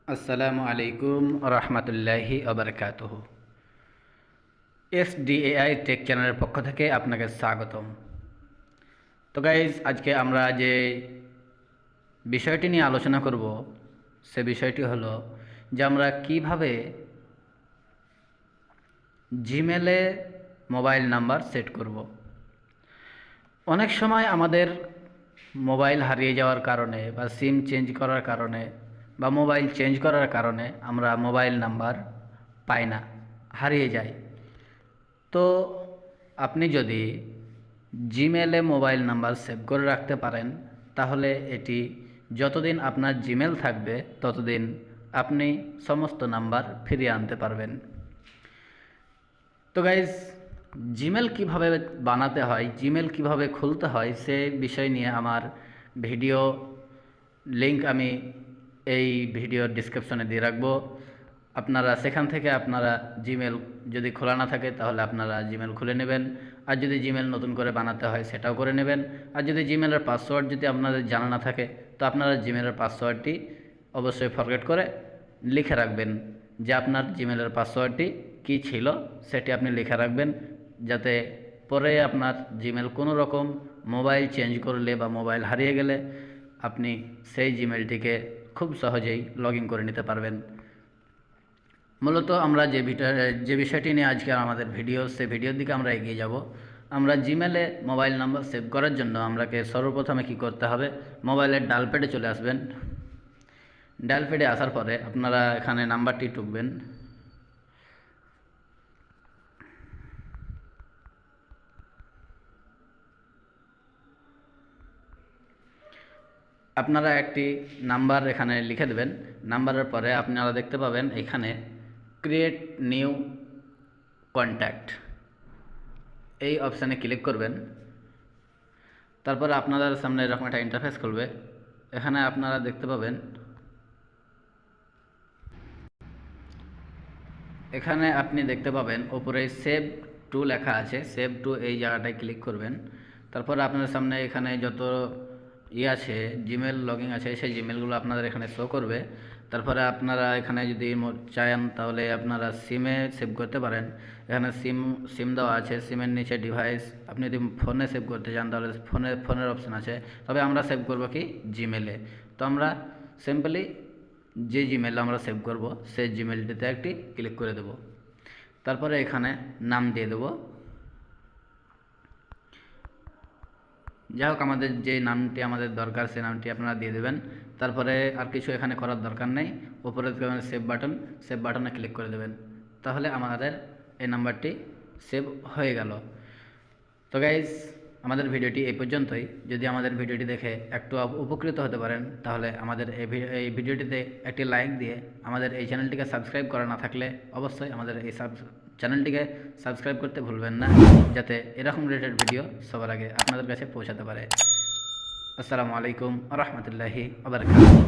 আসসালামু আলাইকুম রহমতুল্লাহি আবরকাতুহ। এসডিএআই টেক চ্যানেলের পক্ষ থেকে আপনাকে স্বাগতম। তো গাইজ, আজকে আমরা যে বিষয়টি নিয়ে আলোচনা করব সে বিষয়টি হলো যে আমরা কিভাবে জিমেলে মোবাইল নাম্বার সেট করব। অনেক সময় আমাদের মোবাইল হারিয়ে যাওয়ার কারণে বা সিম চেঞ্জ করার কারণে বা মোবাইল চেঞ্জ করার কারণে আমরা মোবাইল নাম্বার পাই না, হারিয়ে যায়। তো আপনি যদি জিমেলে মোবাইল নাম্বার সেভ করে রাখতে পারেন, তাহলে এটি যতদিন আপনার জিমেল থাকবে ততদিন আপনি সমস্ত নাম্বার ফিরিয়ে আনতে পারবেন। তো গাইজ, জিমেল কিভাবে বানাতে হয়, জিমেল কিভাবে খুলতে হয় সে বিষয় নিয়ে আমার ভিডিও লিংক আমি এই ভিডিওর ডিসক্রিপশনে দিয়ে রাখবো। আপনারা সেখান থেকে আপনারা জিমেল যদি খোলা না থাকে তাহলে আপনারা জিমেল খুলে নেবেন, আর যদি জিমেল নতুন করে বানাতে হয় সেটাও করে নেবেন। আর যদি জিমেলের পাসওয়ার্ড যদি আপনাদের জানা না থাকে তো আপনারা জিমেলের পাসওয়ার্ডটি অবশ্যই ফরগেট করে লিখে রাখবেন, যে আপনার জিমেলের পাসওয়ার্ডটি কী ছিল সেটি আপনি লিখে রাখবেন, যাতে পরে আপনার জিমেল কোনো রকম মোবাইল চেঞ্জ করলে বা মোবাইল হারিয়ে গেলে আপনি সেই জিমেলটিকে খুব সহজেই লগ ইন করে নিতে পারবেন। মূলত আমরা যে বিষয়টি নিয়ে আজকে আমাদের ভিডিও, সেই ভিডিওর দিকে আমরা এগিয়ে যাব। আমরা জিমেলে মোবাইল নাম্বার সেভ করার জন্য আমাকে সর্বপ্রথমে কী করতে হবে, মোবাইলের ডায়াল প্যাডে চলে আসবেন। ডায়াল প্যাডে আসার পরে আপনারা এখানে নাম্বারটি টুকবেন। আপনারা একটি নাম্বার এখানে লিখে দেবেন। নাম্বারের পরে আপনারা দেখতে পাবেন এখানে ক্রিয়েট নিউ কন্ট্যাক্ট, এই অপশানে ক্লিক করবেন। তারপরে আপনাদের সামনে এরকম একটা ইন্টারফেস খুলবে। এখানে আপনারা দেখতে পাবেন, এখানে আপনি দেখতে পাবেন ওপরে সেভ টু লেখা আছে। সেভ টু এই জায়গাটায় ক্লিক করবেন। তারপর আপনাদের সামনে এখানে যত আছে জিমেল লগইন আছে সেই জিমেলগুলো আপনাদের এখানে শো করবে। তারপরে আপনারা এখানে যদি চান তাহলে আপনারা সিমে সেভ করতে পারেন। এখানে সিম দেওয়া আছে, সিমের নিচে ডিভাইস। আপনি যদি ফোনে সেভ করতে চান তাহলে ফোনের অপশান আছে, তবে আমরা সেভ করব কি জিমেলে। তো আমরা সিম্পলি যে জিমেল আমরা সেভ করব সেই জিমেলটিতে একটি ক্লিক করে দেব। তারপরে এখানে নাম দিয়ে দেব। যাই হোক, আমাদের যে নামটি আমাদের দরকার সেই নামটি আপনারা দিয়ে দেবেন। তারপরে আর কিছু এখানে করার দরকার নেই। উপরে সেভ বাটনে ক্লিক করে দেবেন, তাহলে আমাদের এই নাম্বারটি সেভ হয়ে গেল। তো গাইজ, আমাদের ভিডিওটি এই পর্যন্তই। যদি আমাদের ভিডিওটি দেখে একটু উপকৃত হতে পারেন তাহলে আমাদের এই ভিডিওটিতে একটি লাইক দিয়ে আমাদের এই চ্যানেলটিকে সাবস্ক্রাইব করা না থাকলে অবশ্যই আমাদের এই চ্যানেলটিকে সাবস্ক্রাইব করতে ভুলবেন না, যাতে এরকম রিলেটেড ভিডিও সবার আগে আপনাদের কাছে পৌঁছাতে পারে। আসসালামু আলাইকুম রহমতুল্লাহি ওয়া বারাকাতুহু।